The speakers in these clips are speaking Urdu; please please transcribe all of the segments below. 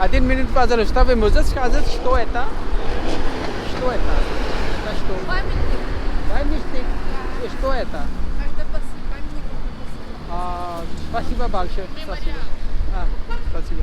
Один Minute Puzzle, Stawy możesz сказать, что это? Что это? Это что? Памятник. Памятник? И что это? Памятник Ардабаси. Спасибо большое. Спасибо. Спасибо.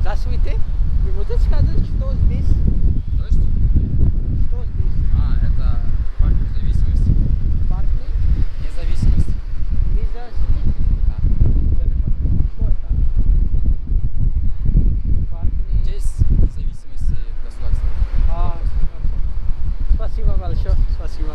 Здравствуйте. Вы можете сказать, что здесь? Что здесь? Это парк независимости. Парк Независимости. независимости? Что это? Парк Здесь независимости государства. Спасибо большое. Спасибо.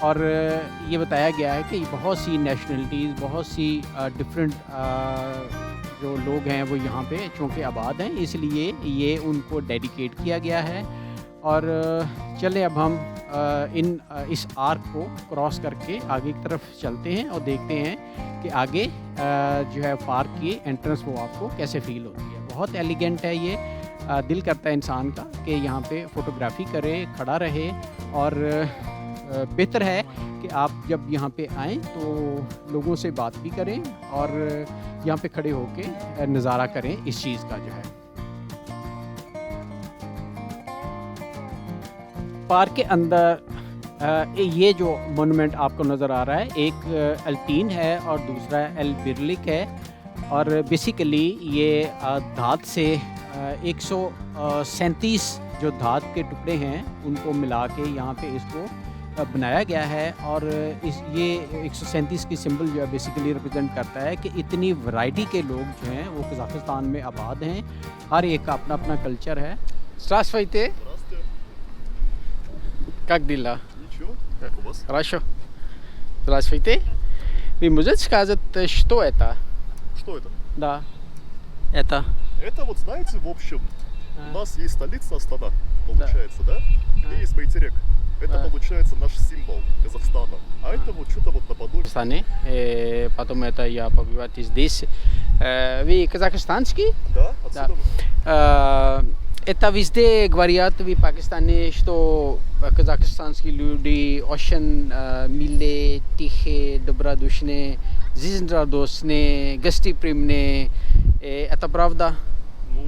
اور یہ بتایا گیا ہے کہ بہت سی نیشنلٹیز، بہت سی ڈفرینٹ جو لوگ ہیں وہ یہاں پہ چونکہ آباد ہیں، اس لیے یہ ان کو ڈیڈیکیٹ کیا گیا ہے۔ اور چلیں اب ہم اس آرک کو کراس کر کے آگے کی طرف چلتے ہیں اور دیکھتے ہیں کہ آگے جو ہے پارک کی انٹرنس وہ آپ کو کیسے فیل ہوتی ہے۔ بہت ایلیگنٹ ہے یہ، دل کرتا ہے انسان کا کہ یہاں پہ فوٹوگرافی کرے، کھڑا رہے، اور بہتر ہے کہ آپ جب یہاں پہ آئیں تو لوگوں سے بات بھی کریں اور یہاں پہ کھڑے ہو کے نظارہ کریں اس چیز کا جو ہے۔ پارک کے اندر یہ جو مونومنٹ آپ کو نظر آ رہا ہے، ایک الپین ہے اور دوسرا البرلک ہے، اور بیسیکلی یہ دھات سے 137 جو دھات کے ٹکڑے ہیں ان کو ملا کے یہاں پہ اس کو بنایا گیا ہے، اور یہ 137 کی سمبل جو ہے بیسیکلی ریپرزینٹ کرتا ہے کہ اتنی ورائٹی کے لوگ جو ہیں وہ قزاقستان میں آباد ہیں، ہر ایک کا اپنا اپنا کلچر ہے۔ Здравствуйте. Как дела? Ничего, как у вас? Хорошо. Здравствуйте. Вы можете сказать, что это? Что это? Да. Это. Это вот, знаете, в общем, у нас есть столица Астана, получается, да? И есть Байтерек. Это, получается, наш символ Казахстана. А это вот что-то вот наподобие. Потом это я побывать здесь. Вы казахстанский? Да, отсюда мы. Это везде говорят в Пакистане, что казахстанские люди очень милые, тихие, добродушные, жизнерадостные, гостеприимные. Это правда? Ну,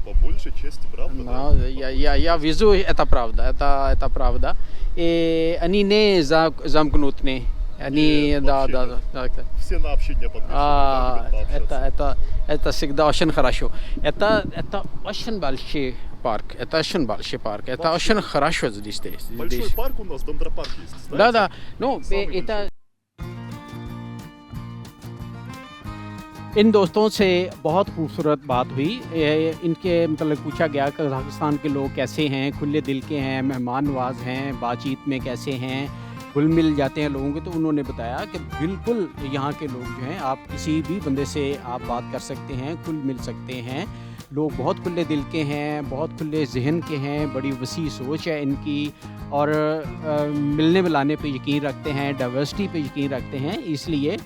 по большей части правда, No, да. я вижу, это правда, это правда. И они не замкнутые. Они, да. Все на общение подписаны, да, любят пообщаться. Это всегда очень хорошо. Это очень большой парк. Это очень большой парк. Это очень хорошо здесь. Большой парк у нас, Дендропарк есть, знаете? Да. Ну, Самый это... ان دوستوں سے بہت خوبصورت بات ہوئی، ان کے متعلق پوچھا گیا کہ قزاقستان کے لوگ کیسے ہیں، کھلے دل کے ہیں، مہمان نواز ہیں، بات چیت میں کیسے ہیں، گھل مل جاتے ہیں لوگوں کے۔ تو انہوں نے بتایا کہ بالکل یہاں کے لوگ جو ہیں، آپ کسی بھی بندے سے آپ بات کر سکتے ہیں، کھل مل سکتے ہیں، لوگ بہت کھلے دل کے ہیں، بہت کھلے ذہن کے ہیں، بڑی وسیع سوچ ہے ان کی، اور ملنے ملانے پہ یقین رکھتے ہیں، ڈائیورسٹی پہ یقین رکھتے ہیں۔ اس لیے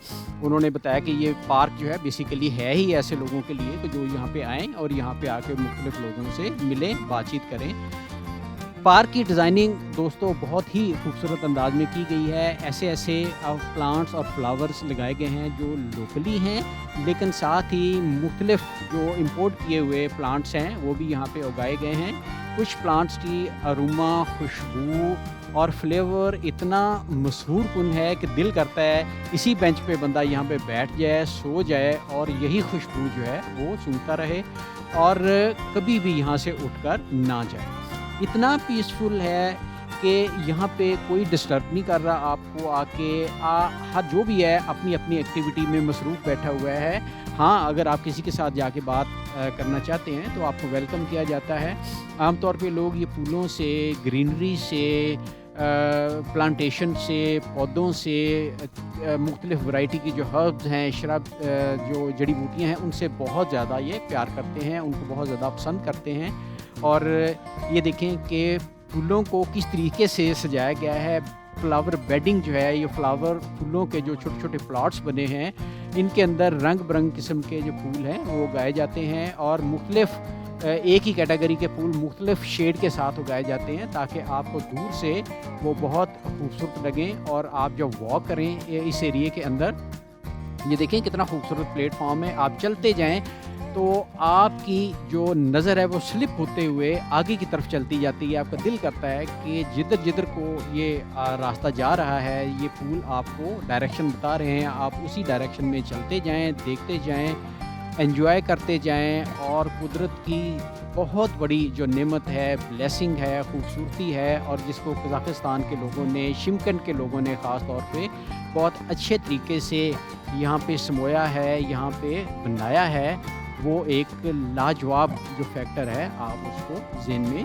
انہوں نے بتایا کہ یہ پارک جو ہے بیسیکلی ہے ہی ایسے لوگوں کے لیے کہ جو یہاں پہ آئیں اور یہاں پہ آ کے مختلف لوگوں سے ملیں، بات چیت کریں۔ پارک کی ڈیزائننگ دوستوں بہت ہی خوبصورت انداز میں کی گئی ہے، ایسے پلانٹس اور فلاورز لگائے گئے ہیں جو لوکلی ہیں، لیکن ساتھ ہی مختلف جو امپورٹ کیے ہوئے پلانٹس ہیں وہ بھی یہاں پہ اگائے گئے ہیں۔ کچھ پلانٹس کی اروما، خوشبو اور فلیور اتنا مسحور کن ہے کہ دل کرتا ہے اسی بینچ پہ بندہ یہاں پہ بیٹھ جائے، سو جائے اور یہی خوشبو جو ہے وہ سونگتا رہے اور کبھی بھی یہاں سے اٹھ کر نہ جائے۔ اتنا پیسفل ہے کہ یہاں پہ کوئی ڈسٹرب نہیں کر رہا آپ کو آ کے، ہر جو بھی ہے اپنی اپنی ایکٹیویٹی میں مصروف بیٹھا ہوا ہے۔ ہاں، اگر آپ کسی کے ساتھ جا کے بات کرنا چاہتے ہیں تو آپ کو ویلکم کیا جاتا ہے۔ عام طور پہ لوگ یہ پھولوں سے، گرینری سے، پلانٹیشن سے، پودوں سے، مختلف ورائٹی کی جو ہربز ہیں، شرب جو جڑی بوٹیاں ہیں، ان سے بہت زیادہ یہ پیار کرتے ہیں، ان کو بہت زیادہ پسند کرتے ہیں۔ اور یہ دیکھیں کہ پھولوں کو کس طریقے سے سجایا گیا ہے، فلاور بیڈنگ جو ہے، یہ فلاور پھولوں کے جو چھوٹے چھوٹے پلاٹس بنے ہیں، ان کے اندر رنگ برنگ قسم کے جو پھول ہیں وہ اگائے جاتے ہیں، اور مختلف ایک ہی کیٹیگری کے پھول مختلف شیڈ کے ساتھ اگائے جاتے ہیں تاکہ آپ کو دور سے وہ بہت خوبصورت لگیں۔ اور آپ جب واک کریں اس ایریے کے اندر، یہ دیکھیں کتنا خوبصورت پلیٹ فارم ہے، آپ چلتے جائیں تو آپ کی جو نظر ہے وہ سلپ ہوتے ہوئے آگے کی طرف چلتی جاتی ہے۔ آپ کا دل کرتا ہے کہ جدھر جدھر کو یہ راستہ جا رہا ہے، یہ پھول آپ کو ڈائریکشن بتا رہے ہیں، آپ اسی ڈائریکشن میں چلتے جائیں، دیکھتے جائیں، انجوائے کرتے جائیں۔ اور قدرت کی بہت بڑی جو نعمت ہے، بلیسنگ ہے، خوبصورتی ہے، اور جس کو قزاقستان کے لوگوں نے، شمکن کے لوگوں نے خاص طور پہ بہت اچھے طریقے سے یہاں پہ سمویا ہے، یہاں پہ بنایا ہے، وہ ایک لاجواب جو فیکٹر ہے، آپ اس کو ذہن میں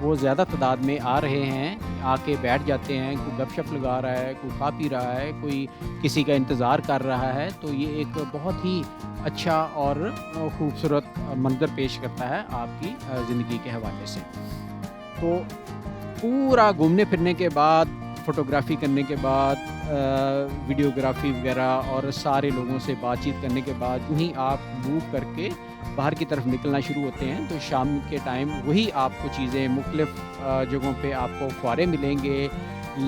وہ زیادہ تعداد میں آ رہے ہیں, آ کے بیٹھ جاتے ہیں, کوئی گپ شپ لگا رہا ہے, کوئی کھا پی رہا ہے, کوئی کسی کا انتظار کر رہا ہے. تو یہ ایک بہت ہی اچھا اور خوبصورت منظر پیش کرتا ہے آپ کی زندگی کے حوالے سے. تو پورا گھومنے پھرنے کے بعد, فوٹوگرافی کرنے کے بعد, ویڈیوگرافی وغیرہ اور سارے لوگوں سے بات چیت کرنے کے بعد یوں ہی آپ موو کر کے باہر کی طرف نکلنا شروع ہوتے ہیں. تو شام کے ٹائم وہی آپ کو چیزیں مختلف جگہوں پہ آپ کو فوارے ملیں گے,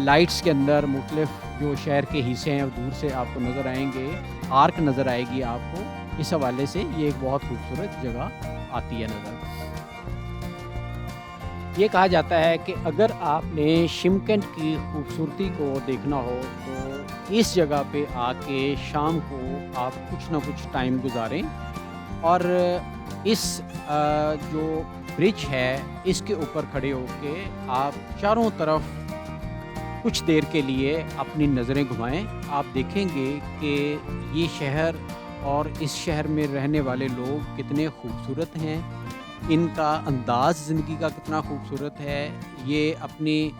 لائٹس کے اندر مختلف جو شہر کے حصے ہیں دور سے آپ کو نظر آئیں گے, آرک نظر آئے گی آپ کو. اس حوالے سے یہ ایک بہت خوبصورت جگہ آتی ہے نظر. یہ کہا جاتا ہے کہ اگر آپ نے شمکنڈ کی خوبصورتی کو دیکھنا ہو تو اس جگہ پہ آ کے شام کو آپ کچھ نہ کچھ ٹائم گزاریں, اور اس جو برج ہے اس کے اوپر کھڑے ہو کے آپ چاروں طرف کچھ دیر کے لیے اپنی نظریں گھمائیں. آپ دیکھیں گے کہ یہ شہر اور اس شہر میں رہنے والے لوگ کتنے خوبصورت ہیں, ان کا انداز زندگی کا کتنا خوبصورت ہے, یہ اپنی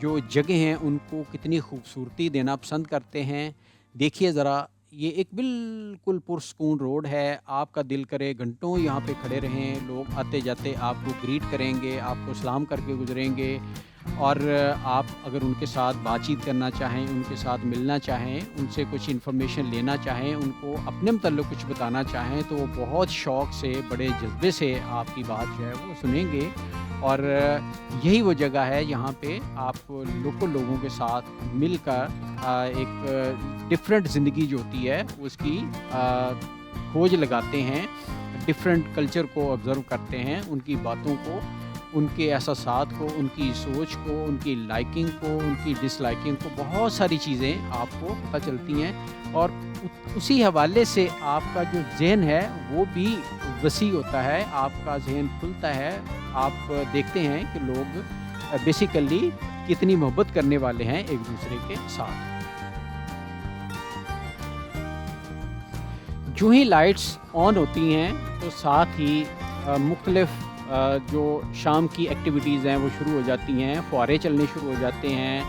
جو جگہ ہیں ان کو کتنی خوبصورتی دینا پسند کرتے ہیں. دیکھیے ذرا, یہ ایک بالکل پرسکون روڈ ہے, آپ کا دل کرے گھنٹوں یہاں پہ کھڑے رہیں. لوگ آتے جاتے آپ کو گریٹ کریں گے, آپ کو سلام کر کے گزریں گے, اور آپ اگر ان کے ساتھ بات چیت کرنا چاہیں, ان کے ساتھ ملنا چاہیں, ان سے کچھ انفارمیشن لینا چاہیں, ان کو اپنے متعلق کچھ بتانا چاہیں, تو وہ بہت شوق سے, بڑے جذبے سے آپ کی بات جو ہے وہ سنیں گے. اور یہی وہ جگہ ہے جہاں پہ آپ لوکل لوگوں کے ساتھ مل کر ایک ڈفرینٹ زندگی جو ہوتی ہے اس کی کھوج لگاتے ہیں, ڈفرینٹ کلچر کو آبزرو کرتے ہیں, ان کی باتوں کو, ان کے احساسات کو, ان کی سوچ کو, ان کی لائکنگ کو, ان کی ڈس لائکنگ کو, بہت ساری چیزیں آپ کو پتہ چلتی ہیں. اور اسی حوالے سے آپ کا جو ذہن ہے وہ بھی وسیع ہوتا ہے, آپ کا ذہن کھلتا ہے. آپ دیکھتے ہیں کہ لوگ بیسیکلی کتنی محبت کرنے والے ہیں ایک دوسرے کے ساتھ. جو ہی لائٹس آن ہوتی ہیں تو ساتھ ہی مختلف جو شام کی ایکٹیویٹیز ہیں وہ شروع ہو جاتی ہیں. فوارے چلنے شروع ہو جاتے ہیں,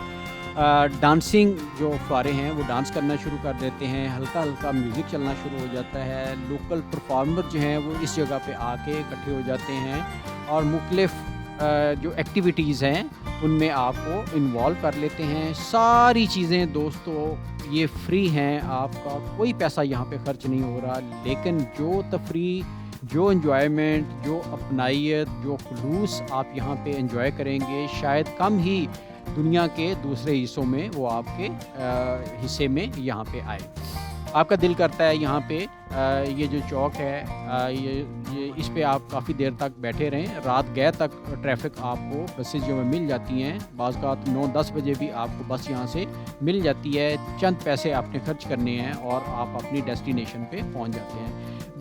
ڈانسنگ جو فوارے ہیں وہ ڈانس کرنا شروع کر دیتے ہیں, ہلکا ہلکا میوزک چلنا شروع ہو جاتا ہے. لوکل پرفارمر جو ہیں وہ اس جگہ پہ آ کے اکٹھے ہو جاتے ہیں اور مختلف جو ایکٹیویٹیز ہیں ان میں آپ کو انوالو کر لیتے ہیں. ساری چیزیں دوستو یہ فری ہیں, آپ کا کوئی پیسہ یہاں پہ خرچ نہیں ہو رہا, لیکن جو تفریح, جو انجوائمنٹ, جو اپنائیت, جو خلوص آپ یہاں پہ انجوائے کریں گے, شاید کم ہی دنیا کے دوسرے حصوں میں وہ آپ کے حصے میں یہاں پہ آئے. آپ کا دل کرتا ہے یہاں پہ یہ جو چوک ہے یہ اس پہ آپ کافی دیر تک بیٹھے رہیں. رات گئے تک ٹریفک آپ کو بسز جو میں مل جاتی ہیں, بعض اوقات 9-10 بجے بھی آپ کو بس یہاں سے مل جاتی ہے. چند پیسے آپ نے خرچ کرنے ہیں اور آپ اپنی ڈیسٹینیشن پہ پہنچ جاتے ہیں.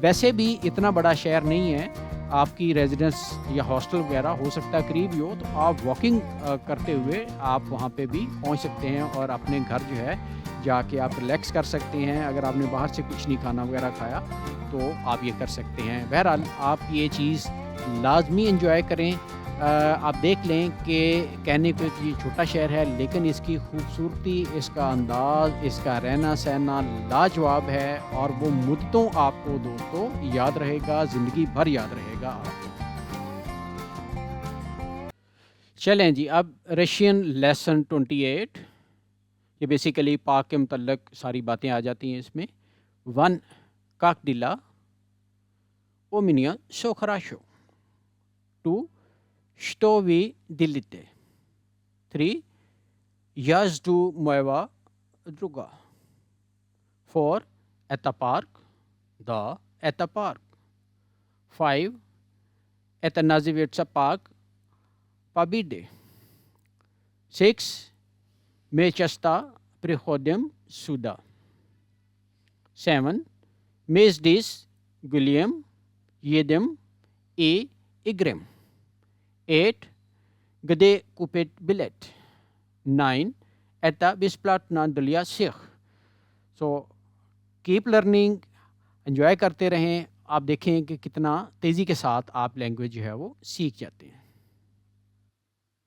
ویسے بھی اتنا بڑا شہر نہیں ہے, آپ کی ریزیڈنس یا ہاسٹل وغیرہ ہو سکتا ہے قریب ہی ہو, تو آپ واکنگ کرتے ہوئے آپ وہاں پہ بھی پہنچ سکتے ہیں اور اپنے گھر جو ہے جا کے آپ ریلیکس کر سکتے ہیں. اگر آپ نے باہر سے کچھ نہیں کھانا وغیرہ کھایا تو آپ یہ کر سکتے ہیں. بہرحال آپ یہ چیز لازمی انجوائے کریں. آپ دیکھ لیں کہ کہنے کو یہ چھوٹا شہر ہے لیکن اس کی خوبصورتی, اس کا انداز, اس کا رہنا سہنا لاجواب ہے, اور وہ مدتوں آپ کو دوستوں یاد رہے گا, زندگی بھر یاد رہے گا آپ کو. چلیں جی, اب رشین لیسن 28, یہ بیسیکلی پاک کے متعلق ساری باتیں آ جاتی ہیں اس میں. 1 کاکڈیلا اومینیا سوخراشو. 2 شٹووی دلیتے. 3 یازدو مویوا دروگا. 4 ایتا پارک دا ایتا پارک. 5 ایتا نازیویٹسا پارک پابیڈے. 6 میچستا پریخودیم سودا. 7 میزڈیس گلیم یدم ای اگرم. 8 گدے کوپیٹ بلیٹ. 9 ایتا بسپلاٹ ناندلیا سیخ. سو کیپ لرننگ, انجوائے کرتے رہیں. آپ دیکھیں کہ کتنا تیزی کے ساتھ آپ لینگویج جو ہے وہ سیکھ جاتے ہیں.